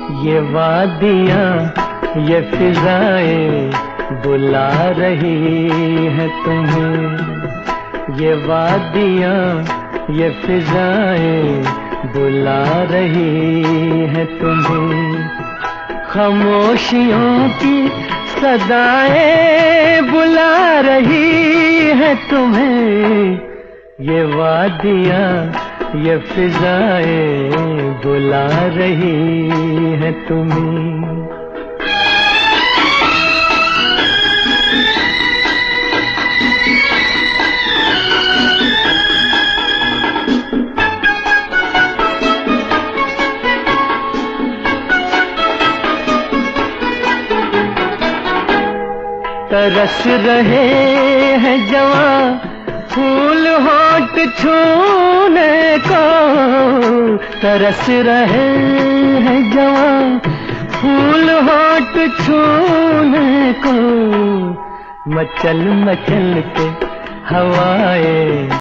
ये वादियाँ ये फिजाएं बुला रही है तुम्हें। ये वादियाँ ये फिजाएं बुला रही है तुम्हें। खामोशियों की सदाएं बुला रही है तुम्हें। ये वादियाँ ये फिजाएं बुला रही है तुम्हें। तरस रहे हैं जवां फूल होठ छूने को। तरस रहे हैं जवां फूल होठ छूने को। मचल मचल के हवाएं